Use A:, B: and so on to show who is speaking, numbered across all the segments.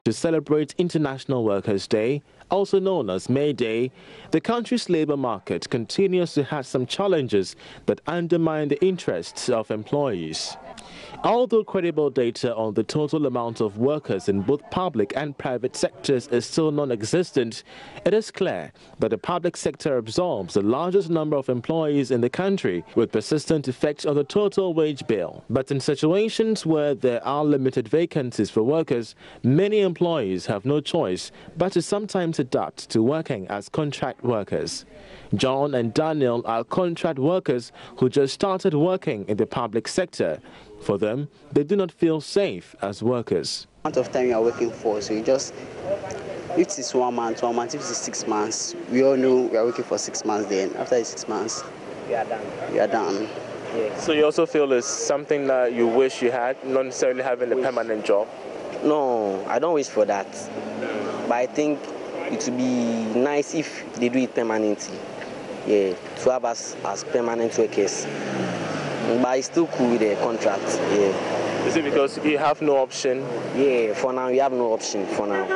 A: To celebrate International Workers' Day, also known as May Day, the country's labour market continues to have some challenges that undermine the interests of employees. Although credible data on the total amount of workers in both public and private sectors is still non-existent, it is clear that the public sector absorbs the largest number of employees in the country, with persistent effects on the total wage bill. But in situations where there are limited vacancies for workers, many employees have no choice but to sometimes adapt to working as contract workers. John and Daniel are contract workers who just started working in the public sector. For them, they do not feel safe as workers.
B: The amount of time you are working for, so you just, if it's 1 month, if it's 6 months, we all know we are working for 6 months then. After the 6 months, we are done. We are done.
A: Yeah. So you also feel it's something that you wish you had, not necessarily having a permanent job?
B: No, I don't wish for that. But I think it would be nice if they do it permanently. Yeah, to have us as permanent workers. But it's still cool with the contract. Yeah.
A: Is it because you have no option?
B: Yeah, for now we have no option for now.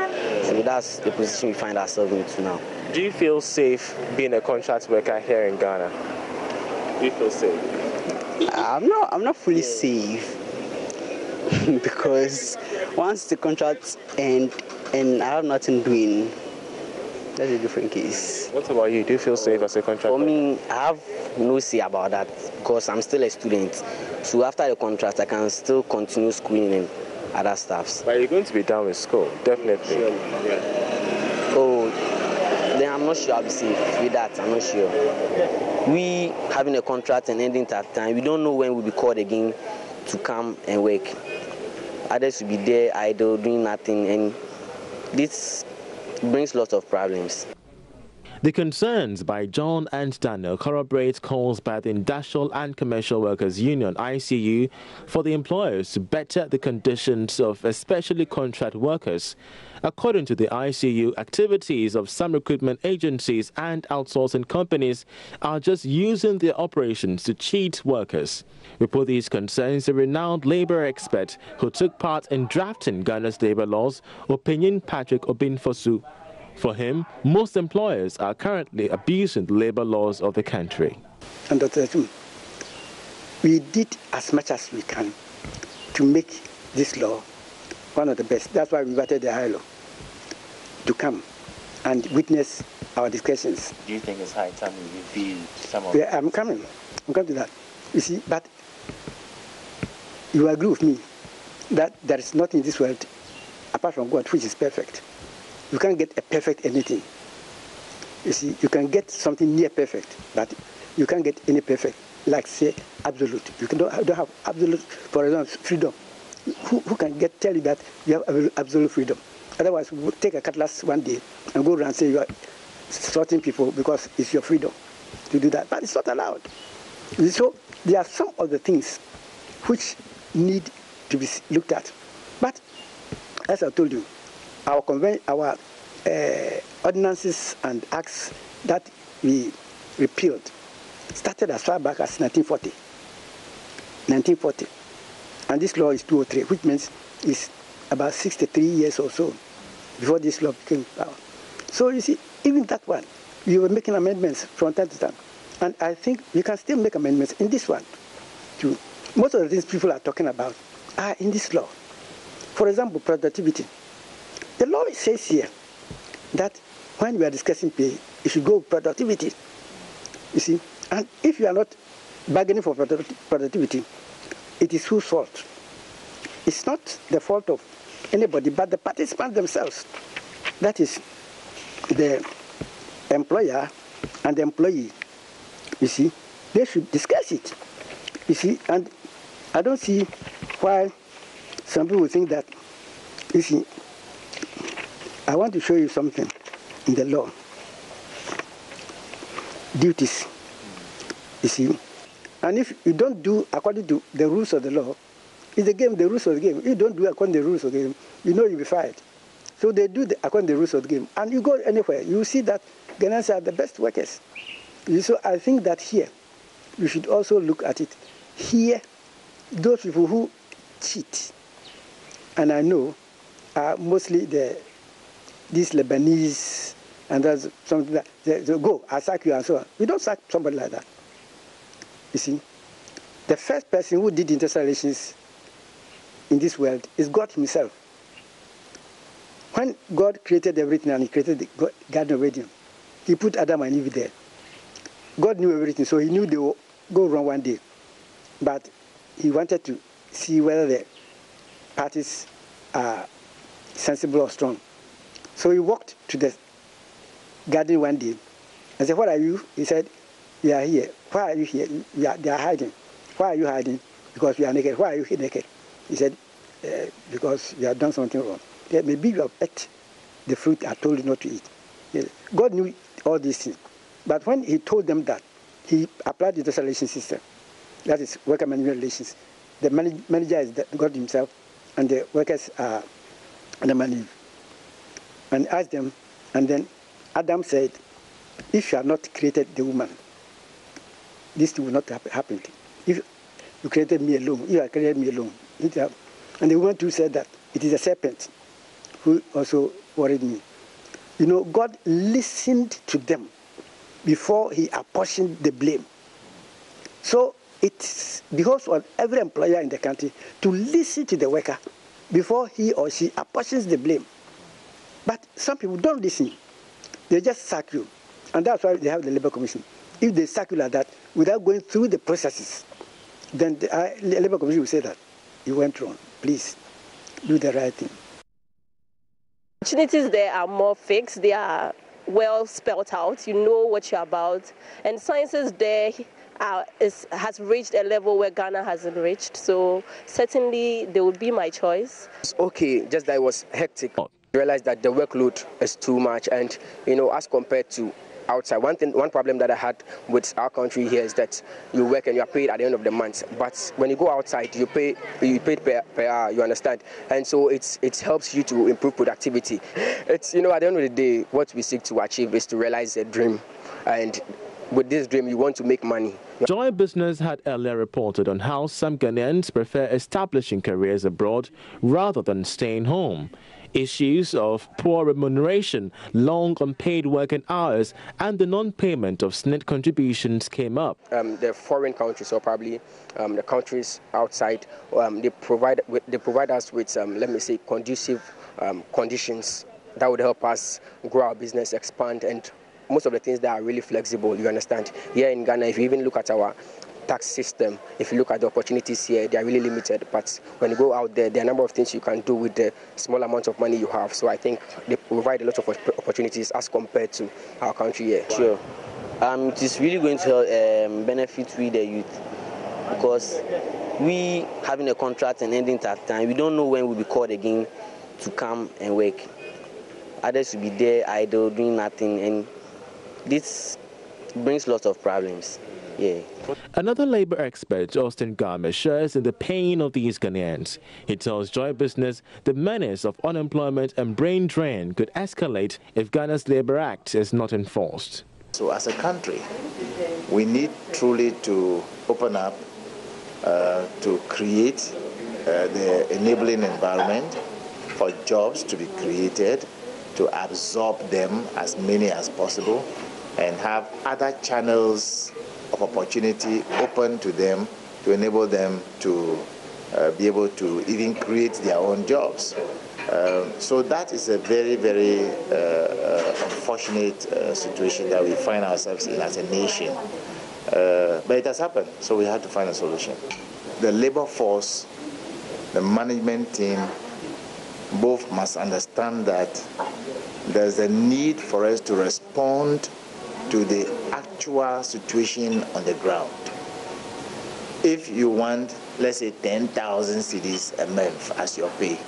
B: So that's the position we find ourselves into now.
A: Do you feel safe being a contract worker here in Ghana? Do you feel safe?
B: I'm not fully safe because once the contract ends and I have nothing doing, that's a different case.
A: What about you? Do you feel safe as a contractor?
B: For me, I have no say about that because I'm still a student. So after the contract, I can still continue schooling and other stuffs.
A: But you're going to be done with school, definitely.
B: Sure. Yeah. Oh, then I'm not sure I'll be safe with that. I'm not sure. We having a contract and ending that time, we don't know when we'll be called again to come and work. Others will be there idle, doing nothing, and this brings lots of problems.
A: The concerns by John and Daniel corroborate calls by the Industrial and Commercial Workers Union (ICU) for the employers to better the conditions of especially contract workers. According to the ICU, activities of some recruitment agencies and outsourcing companies are just using their operations to cheat workers. We put these concerns to a renowned labor expert who took part in drafting Ghana's labor laws, Opinion Patrick Obinfosu. For him, most employers are currently abusing the labor laws of the country.
C: And Dr. Tum, we did as much as we can to make this law one of the best. That's why we invited the high law to come and witness our discussions.
D: Do you think it's high time we review some of
C: Yeah, I'm coming to that. You see, but you agree with me that there is nothing in this world apart from God which is perfect. You can't get a perfect anything. You see, you can get something near perfect, but you can't get any perfect, like say absolute. You don't have absolute, for example, freedom. Who can tell you that you have absolute freedom? Otherwise, we would take a cutlass one day and go around and say you are sorting people because it's your freedom to do that. But it's not allowed. So there are some of the things which need to be looked at. But as I told you, our ordinances and acts that we repealed started as far back as 1940. 1940. And this law is 203, which means it's about 63 years or so before this law became power. So you see, even that one, we were making amendments from time to time. And I think we can still make amendments in this one too. Most of the things people are talking about are in this law. For example, productivity. The law says here that when we are discussing pay, you should go with productivity. You see, and if you are not bargaining for productivity, it is whose fault? It's not the fault of anybody, but the participants themselves. That is the employer and the employee. You see, they should discuss it. You see, and I don't see why some people think that, you see, I want to show you something in the law. Duties, you see. And if you don't do according to the rules of the law, it's the game, the rules of the game. If you don't do according to the rules of the game, you know you'll be fired. So they do according to the rules of the game. And you go anywhere, you see that Ghanaians are the best workers. So I think that here, you should also look at it. Here, those people who cheat, and I know are mostly these Lebanese, and there's something that they go, I sack you and so on. We don't sack somebody like that. You see, the first person who did international relations in this world is God himself. When God created everything and he created the Garden of Eden, he put Adam and Eve there. God knew everything, so he knew they would go wrong one day. But he wanted to see whether the parties are sensible or strong. So he walked to the garden one day and said, "What are you?" He said, "We are here." "Why are you here?" "They are hiding." "Why are you hiding?" "Because we are naked." "Why are you naked?" He said, "Because you have done something wrong." "Yeah, maybe you have ate the fruit I told you not to eat." Yeah. God knew all these things. But when he told them that, he applied the industrial relations system. That is worker management relations. The manager is God himself, and the workers are the manager. And asked them, and then Adam said, "If you have not created the woman, this thing will not happen. If you created me alone, you have created me alone." And the woman too said that it is a serpent who also worried me. You know, God listened to them before he apportioned the blame. So it behoves on every employer in the country to listen to the worker before he or she apportions the blame. But some people don't listen. They just sack you. And that's why they have the Labour Commission. If they sack you like that, without going through the processes, then the Labour Commission will say that you went wrong. Please do the right thing.
E: Opportunities there are more fixed. They are well spelled out. You know what you're about. And sciences there has reached a level where Ghana hasn't reached. So certainly they would be my choice.
F: It's okay, just that it was hectic. I realized that the workload is too much, and as compared to outside, one problem that I had with our country here is that you work and you are paid at the end of the month. But when you go outside, you paid per hour. You understand, and so it helps you to improve productivity. It's at the end of the day, what we seek to achieve is to realize a dream, and with this dream, you want to make money.
A: Joy Business had earlier reported on how some Ghanaians prefer establishing careers abroad rather than staying home. Issues of poor remuneration, long unpaid working hours, and the non-payment of SNIT contributions came up.
F: The foreign countries, or probably the countries outside, they provide us with, let me say, conducive conditions that would help us grow our business, expand, and most of the things that are really flexible, you understand. Here in Ghana, if you even look at our tax system, if you look at the opportunities here, they are really limited. But when you go out there, there are a number of things you can do with the small amount of money you have. So I think they provide a lot of opportunities as compared to our country here.
B: Sure. It is really going to benefit we the youth, because we having a contract and ending that time, we don't know when we'll be called again to come and work. Others will be there idle, doing nothing, and this brings lots of problems. Yeah.
A: Another labor expert, Austin Garmer, shares in the pain of these Ghanaians. He tells Joy Business the menace of unemployment and brain drain could escalate if Ghana's Labour Act is not enforced.
G: So as a country, we need truly to open up to create the enabling environment for jobs to be created, to absorb them, as many as possible, and have other channels of opportunity open to them to enable them to be able to even create their own jobs. So that is a very, very unfortunate situation that we find ourselves in as a nation. But it has happened, so we have to find a solution. The labor force, the management team, both must understand that there's a need for us to respond to the actual situation on the ground. If you want, let's say, 10,000 cedis a month as your pay,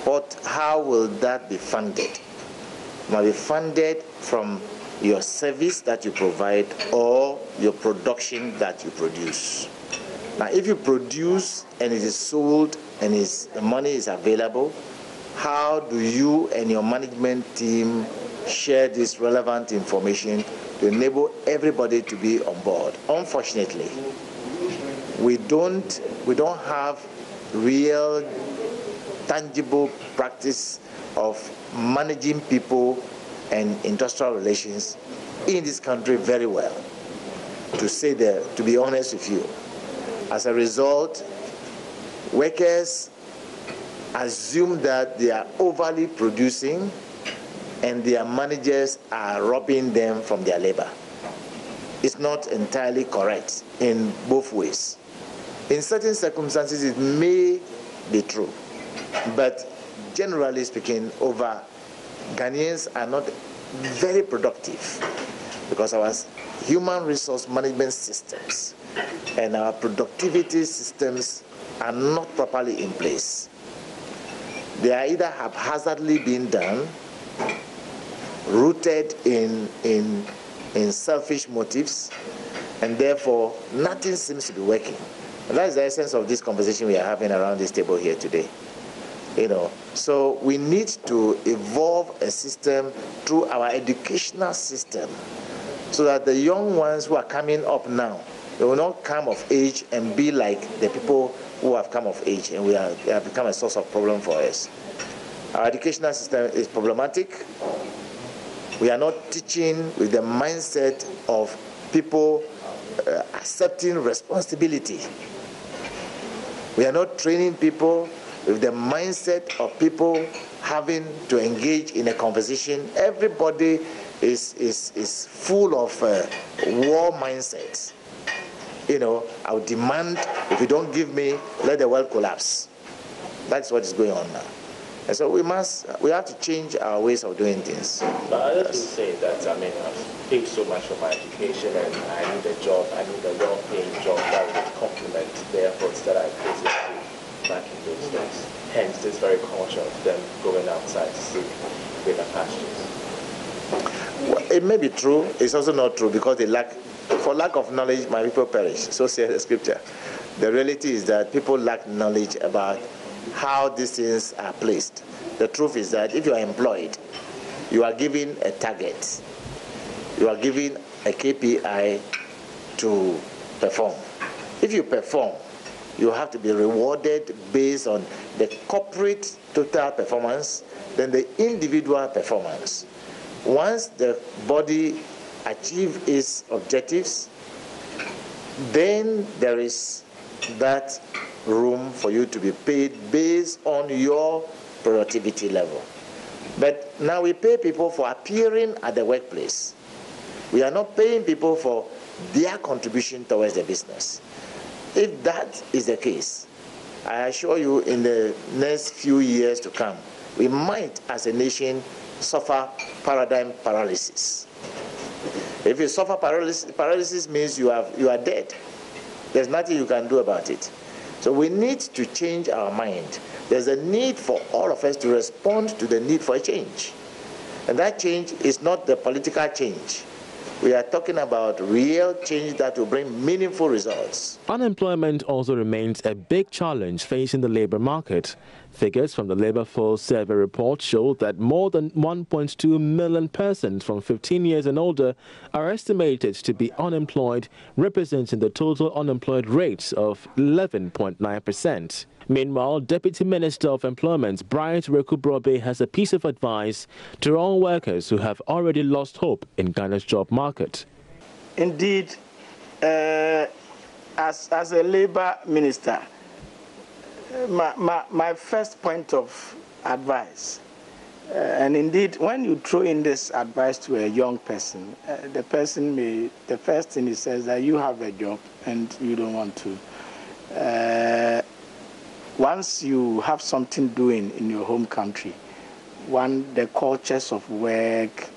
G: but how will that be funded? It must be funded from your service that you provide or your production that you produce. Now, if you produce and it is sold and the money is available, how do you and your management team share this relevant information to enable everybody to be on board? Unfortunately, we don't have real tangible practice of managing people and industrial relations in this country very well, to be honest with you. As a result, workers assume that they are overly producing and their managers are robbing them from their labor. It's not entirely correct in both ways. In certain circumstances, it may be true, but generally speaking, Ghanaians are not very productive because our human resource management systems and our productivity systems are not properly in place. They are either haphazardly being done, rooted in selfish motives, and therefore nothing seems to be working. And that is the essence of this conversation we are having around this table here today. So we need to evolve a system through our educational system so that the young ones who are coming up now, they will not come of age and be like the people who have come of age, and we have become a source of problem for us. Our educational system is problematic. We are not teaching with the mindset of people accepting responsibility. We are not training people with the mindset of people having to engage in a conversation. Everybody is full of war mindsets. I would demand, if you don't give me, let the world collapse. That's what is going on now. And so we have to change our ways of doing things.
D: But others will say that, I've paid so much for my education and I need a job, I need a well-paying job that would complement the efforts that I put into back in those days. Hence, this very culture of them going outside to seek greener pastures.
G: Well, it may be true. It's also not true because for lack of knowledge, my people perish. So says the scripture. The reality is that people lack knowledge about how these things are placed. The truth is that if you are employed, you are given a target. You are given a KPI to perform. If you perform, you have to be rewarded based on the corporate total performance, then the individual performance. Once the body achieves its objectives, then there is that room for you to be paid based on your productivity level. But now we pay people for appearing at the workplace. We are not paying people for their contribution towards the business. If that is the case, I assure you in the next few years to come, we might as a nation suffer paradigm paralysis. If you suffer paralysis means you are dead. There's nothing you can do about it. So we need to change our mind. There's a need for all of us to respond to the need for a change. And that change is not the political change. We are talking about real change that will bring meaningful results.
A: Unemployment also remains a big challenge facing the labor market. Figures from the Labour Force Survey report show that more than 1.2 million persons from 15 years and older are estimated to be unemployed, representing the total unemployed rate of 11.9%. Meanwhile, Deputy Minister of Employment Bright Rekubrobe has a piece of advice to all workers who have already lost hope in Ghana's job market.
C: Indeed, as a Labour Minister, my first point of advice, and indeed when you throw in this advice to a young person, the first thing he says that you have a job and you don't want to. Once you have something doing in your home country, the cultures of work,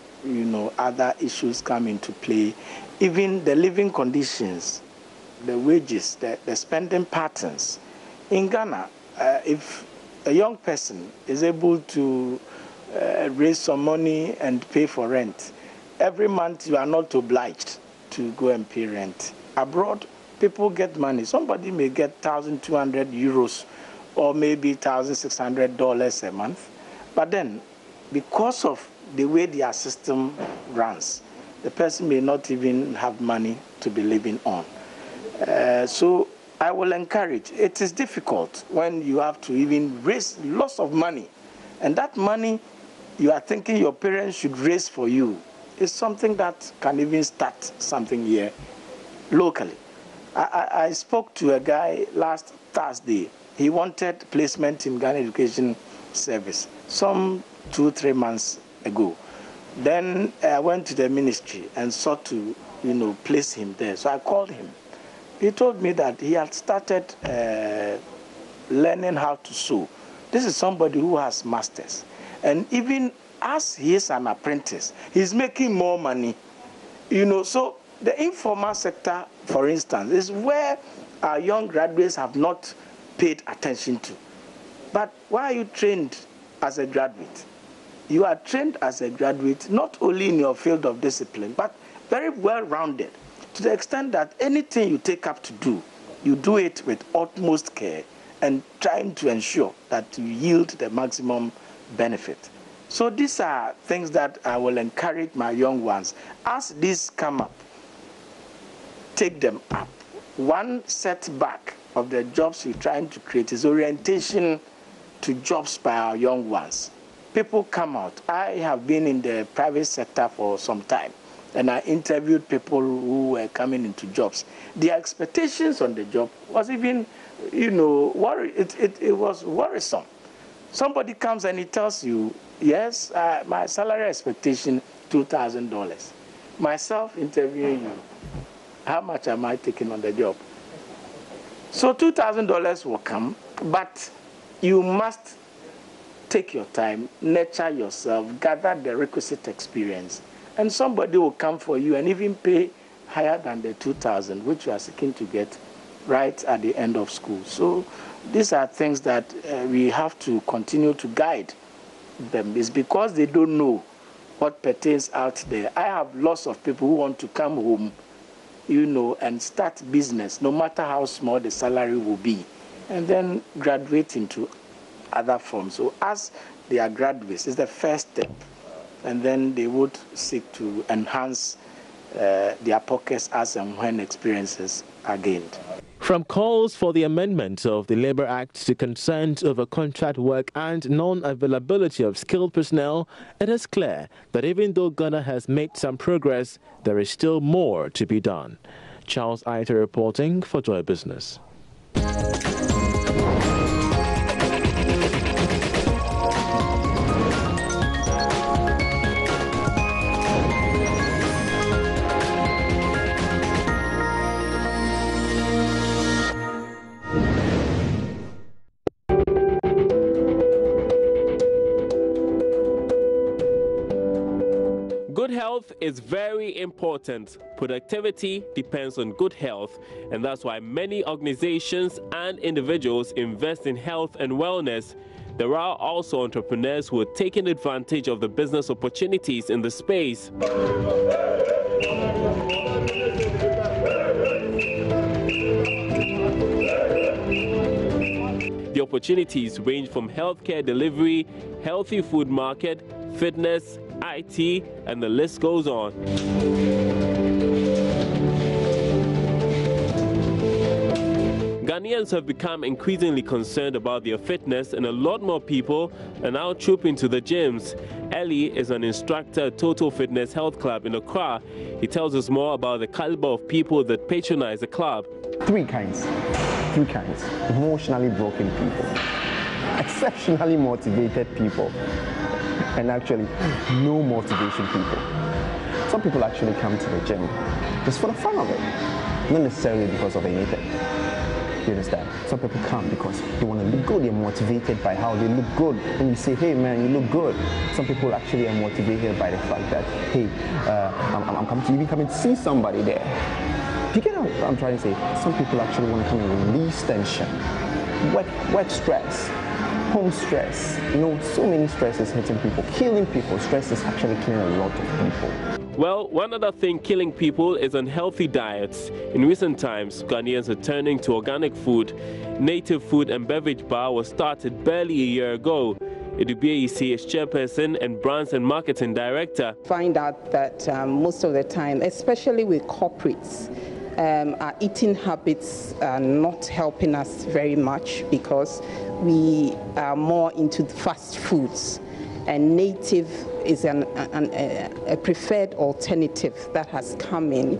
C: other issues come into play, even the living conditions, the wages, the spending patterns. In Ghana, if a young person is able to raise some money and pay for rent, every month you are not obliged to go and pay rent. Abroad, people get money. Somebody may get 1,200 euros or maybe $1,600 a month. But then, because of the way their system runs, the person may not even have money to be living on. So I will encourage. It is difficult when you have to even raise lots of money. And that money you are thinking your parents should raise for you is something that can even start something here locally. I spoke to a guy last Thursday. He wanted placement in Ghana Education Service some 2-3 months ago. Then I went to the ministry and sought to, place him there. So I called him. He told me that he had started learning how to sew. This is somebody who has masters. And even as he is an apprentice, he's making more money. So the informal sector, for instance, is where our young graduates have not paid attention to. But why are you trained as a graduate? You are trained as a graduate not only in your field of discipline, but very well-rounded, to the extent that anything you take up to do, you do it with utmost care and trying to ensure that you yield the maximum benefit. So these are things that I will encourage my young ones. As these come up, take them up. One setback of the jobs we're trying to create is orientation to jobs by our young ones. People come out. I have been in the private sector for some time, and I interviewed people who were coming into jobs. Their expectations on the job was even, it was worrisome. Somebody comes and he tells you, yes, my salary expectation, $2,000. Myself interviewing you, how much am I taking on the job? So $2,000 will come, but you must take your time, nurture yourself, gather the requisite experience, and somebody will come for you and even pay higher than the $2,000, which you are seeking to get right at the end of school. So these are things that we have to continue to guide them. It's because they don't know what pertains out there. I have lots of people who want to come home, and start business, no matter how small the salary will be, and then graduate into other forms. So as they are graduates, it's the first step, and then they would seek to enhance their pockets as and when experiences are gained.
A: From calls for the amendment of the Labour Act to concerns over contract work and non-availability of skilled personnel, it is clear that even though Ghana has made some progress, there is still more to be done. Charles Aita reporting for Joy Business.
H: Good health is very important. Productivity depends on good health, and that's why many organizations and individuals invest in health and wellness. There are also entrepreneurs who are taking advantage of the business opportunities in the space. The opportunities range from healthcare delivery, healthy food market, fitness, IT, and the list goes on. Ghanaians have become increasingly concerned about their fitness, and a lot more people are now trooping to the gyms. Eli is an instructor at Total Fitness Health Club in Accra. He tells us more about the caliber of people that patronize the club.
I: Three kinds. Emotionally broken people, exceptionally motivated people, and actually no motivation people. Some people actually come to the gym just for the fun of it, not necessarily because of anything. You understand? Some people come because they want to look good. They're motivated by how they look good. And you say, hey man, you look good. Some people actually are motivated by the fact that, hey, I'm coming to see somebody there. You get what I'm trying to say? Some people actually want to come and release tension, work stress, home stress. So many stresses hitting people, killing people. Stress is actually killing a lot of people.
H: Well, one other thing killing people is unhealthy diets. In recent times, Ghanaians are turning to organic food. Native Food and Beverage Bar was started barely a year ago. Edubiaisi is chairperson and brands and marketing director.
J: Find out that most of the time, especially with corporates, our eating habits are not helping us very much because we are more into fast foods, and native is a preferred alternative that has come in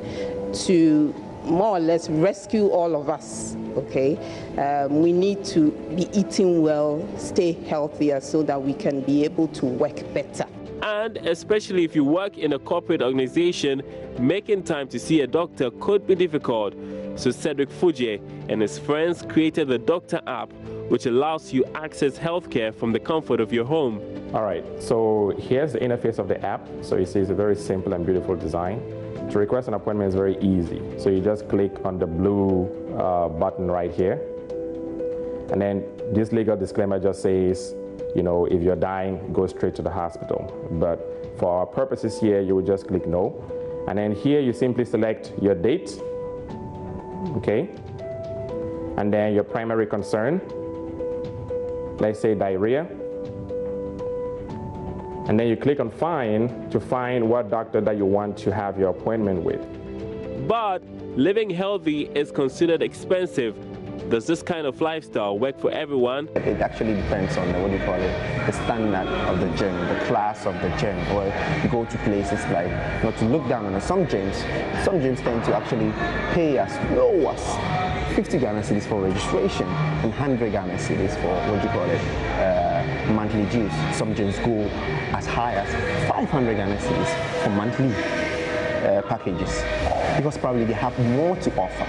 J: to more or less rescue all of us. Okay, we need to be eating well, stay healthier so that we can be able to work better.
H: And especially if you work in a corporate organization, making time to see a doctor could be difficult. So Cedric Fujier and his friends created the Doctor app, which allows you access healthcare from the comfort of your home.
K: All right, so here's the interface of the app. So you see it's a very simple and beautiful design. To request an appointment is very easy. So you just click on the blue button right here. And then this legal disclaimer just says, you know, if you're dying, go straight to the hospital. But for our purposes here, you would just click no. And then here you simply select your date, okay? And then your primary concern, let's say diarrhea. And then you click on find to find what doctor that you want to have your appointment with.
H: But living healthy is considered expensive. Does this kind of lifestyle work for everyone?
I: It actually depends on the standard of the gym, the class of the gym. Or you go to places like, not to look down on it, some gyms tend to actually pay as low as 50 Ghana cedis for registration and 100 Ghana cedis for monthly dues. Some gyms go as high as 500 Ghana cedis for monthly packages, because probably they have more to offer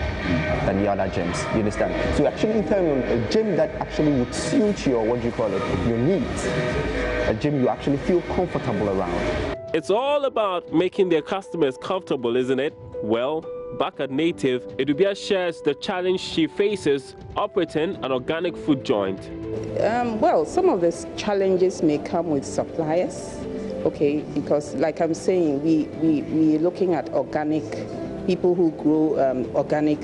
I: than the other gyms, you understand? So actually in terms of a gym that actually would suit your, your needs, a gym you actually feel comfortable around.
H: It's all about making their customers comfortable, isn't it? Well, back at Native, Edubia shares the challenge she faces operating an organic food joint.
J: Well, some of the challenges may come with suppliers. Okay, because like I'm saying, we're looking at organic, people who grow organic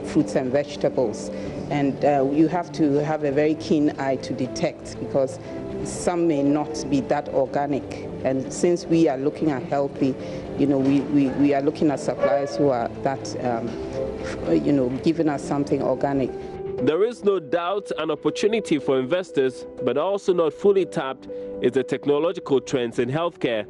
J: fruits and vegetables. And you have to have a very keen eye to detect, because some may not be that organic. And since we are looking at healthy, you know, we are looking at suppliers who are that, you know, giving us something organic.
H: There is no doubt an opportunity for investors, but also not fully tapped, is the technological trends in healthcare.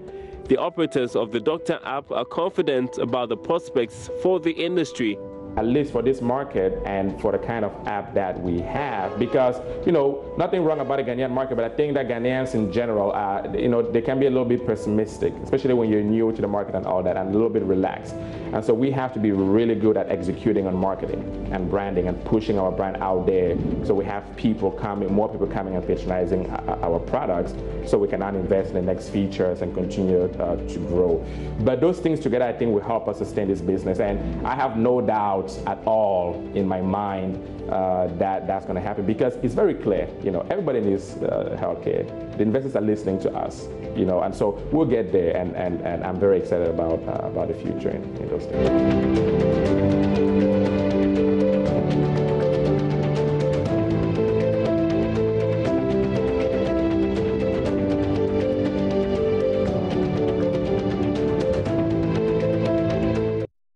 H: The operators of the Doctor app are confident about the prospects for the industry.
K: At least for this market and for the kind of app that we have, because, you know, nothing wrong about the Ghanaian market, but I think that Ghanaians in general, you know, they can be a little bit pessimistic, especially when you're new to the market and all that, and a little bit relaxed. And so we have to be really good at executing on marketing and branding and pushing our brand out there, so we have people coming, more people coming and patronizing our products, so we can now invest in the next features and continue to grow. But those things together, I think, will help us sustain this business, and I have no doubt at all in my mind that that's going to happen, because it's very clear, you know, everybody needs healthcare. The investors are listening to us, you know, and so we'll get there, and I'm very excited about the future in those things.